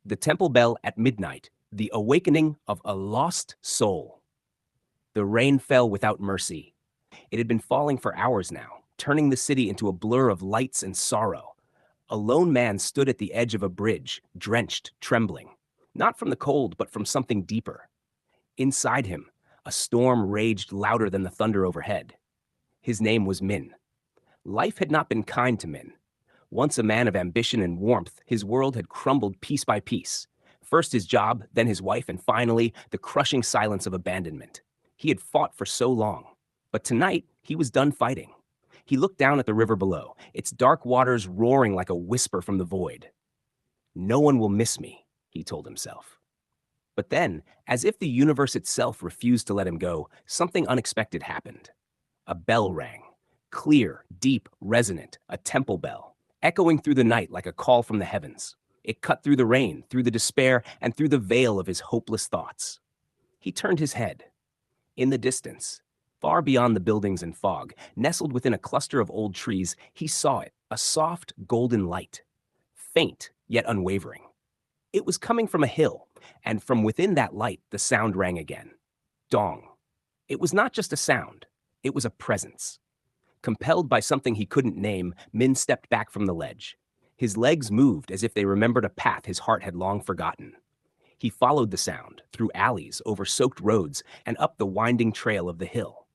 The temple bell at midnight, the awakening of a lost soul. The rain fell without mercy. It had been falling for hours now, turning the city into a blur of lights and sorrow. A lone man stood at the edge of a bridge, drenched, trembling, not from the cold, but from something deeper. Inside him, a storm raged louder than the thunder overhead. His name was Min. Life had not been kind to Min. Once a man of ambition and warmth, his world had crumbled piece by piece. First his job, then his wife, and finally, the crushing silence of abandonment. He had fought for so long. But tonight, he was done fighting. He looked down at the river below, its dark waters roaring like a whisper from the void. No one will miss me, he told himself. But then, as if the universe itself refused to let him go, something unexpected happened. A bell rang. Clear, deep, resonant, a temple bell, echoing through the night like a call from the heavens. It cut through the rain, through the despair, and through the veil of his hopeless thoughts. He turned his head. In the distance, far beyond the buildings and fog, nestled within a cluster of old trees, he saw it, a soft, golden light. Faint, yet unwavering. It was coming from a hill, and from within that light, the sound rang again. Dong. It was not just a sound. It was a presence. Compelled by something he couldn't name, Min stepped back from the ledge. His legs moved as if they remembered a path his heart had long forgotten. He followed the sound, through alleys, over soaked roads, and up the winding trail of the hill.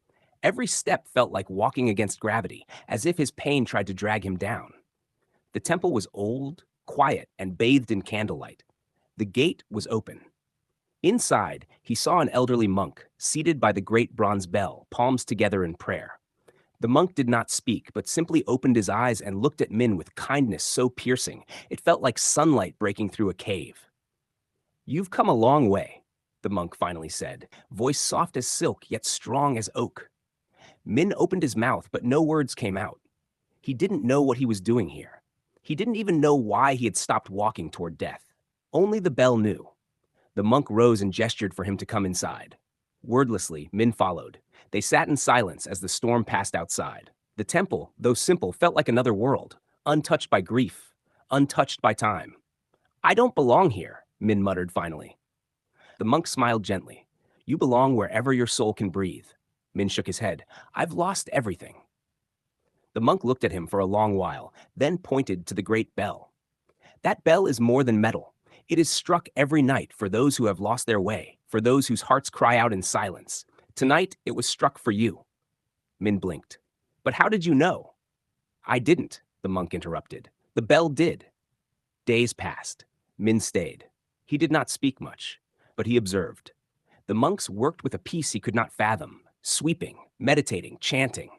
Every step felt like walking against gravity, as if his pain tried to drag him down. The temple was old, quiet, and bathed in candlelight. The gate was open. Inside, he saw an elderly monk, seated by the great bronze bell, palms together in prayer. The monk did not speak, but simply opened his eyes and looked at Min with kindness so piercing, it felt like sunlight breaking through a cave. "You've come a long way," the monk finally said, voice soft as silk yet strong as oak. Min opened his mouth, but no words came out. He didn't know what he was doing here. He didn't even know why he had stopped walking toward death. Only the bell knew. The monk rose and gestured for him to come inside. Wordlessly, Min followed. They sat in silence as the storm passed outside. The temple, though simple, felt like another world, untouched by grief, untouched by time. "I don't belong here," Min muttered finally. The monk smiled gently. "You belong wherever your soul can breathe." Min shook his head. "I've lost everything." The monk looked at him for a long while, then pointed to the great bell. "That bell is more than metal. It is struck every night for those who have lost their way, for those whose hearts cry out in silence. Tonight, it was struck for you." Min blinked. "But how did you know?" "I didn't," the monk interrupted. "The bell did." Days passed. Min stayed. He did not speak much, but he observed. The monks worked with a peace he could not fathom, sweeping, meditating, chanting.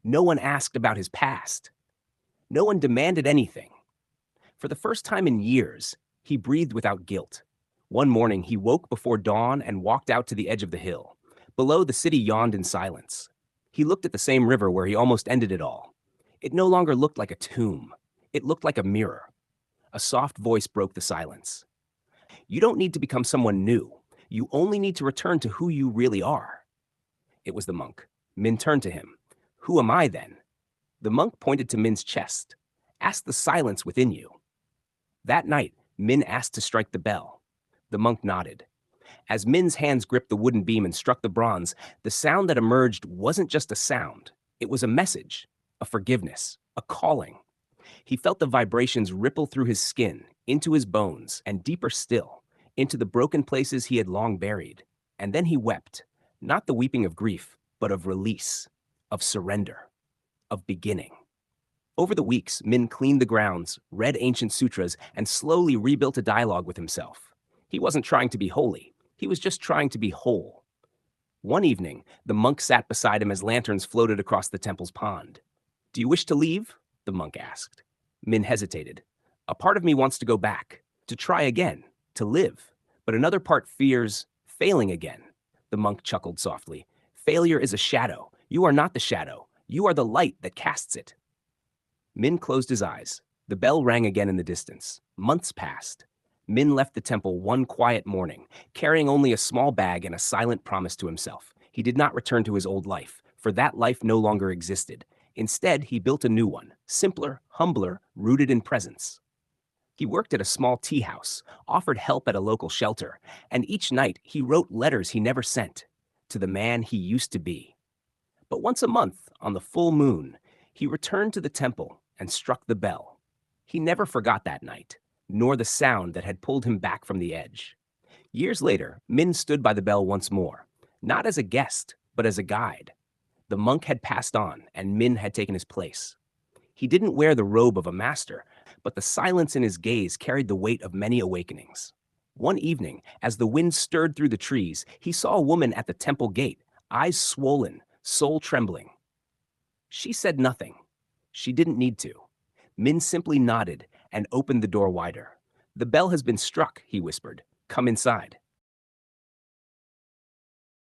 No one asked about his past. No one demanded anything. For the first time in years, he breathed without guilt. One morning, he woke before dawn and walked out to the edge of the hill. Below, the city yawned in silence. He looked at the same river where he almost ended it all. It no longer looked like a tomb. It looked like a mirror. A soft voice broke the silence. "You don't need to become someone new. You only need to return to who you really are." It was the monk. Min turned to him. "Who am I, then?" The monk pointed to Min's chest. "Ask the silence within you." That night, Min asked to strike the bell. The monk nodded. As Min's hands gripped the wooden beam and struck the bronze, the sound that emerged wasn't just a sound. It was a message, a forgiveness, a calling. He felt the vibrations ripple through his skin, into his bones, and deeper still, into the broken places he had long buried. And then he wept, not the weeping of grief, but of release, of surrender, of beginning. Over the weeks, Min cleaned the grounds, read ancient sutras, and slowly rebuilt a dialogue with himself. He wasn't trying to be holy. He was just trying to be whole. One evening, the monk sat beside him as lanterns floated across the temple's pond. "Do you wish to leave?" the monk asked. Min hesitated. "A part of me wants to go back, to try again, to live. But another part fears failing again." The monk chuckled softly. "Failure is a shadow. You are not the shadow. You are the light that casts it." Min closed his eyes. The bell rang again in the distance. Months passed. Min left the temple one quiet morning, carrying only a small bag and a silent promise to himself. He did not return to his old life, for that life no longer existed. Instead, he built a new one, simpler, humbler, rooted in presence. He worked at a small tea house, offered help at a local shelter, and each night he wrote letters he never sent to the man he used to be. But once a month, on the full moon, he returned to the temple and struck the bell. He never forgot that night, nor the sound that had pulled him back from the edge. Years later, Min stood by the bell once more, not as a guest, but as a guide. The monk had passed on, and Min had taken his place. He didn't wear the robe of a master, but the silence in his gaze carried the weight of many awakenings. One evening, as the wind stirred through the trees, he saw a woman at the temple gate, eyes swollen, soul trembling. She said nothing. She didn't need to. Min simply nodded and opened the door wider. "The bell has been struck," he whispered. "Come inside."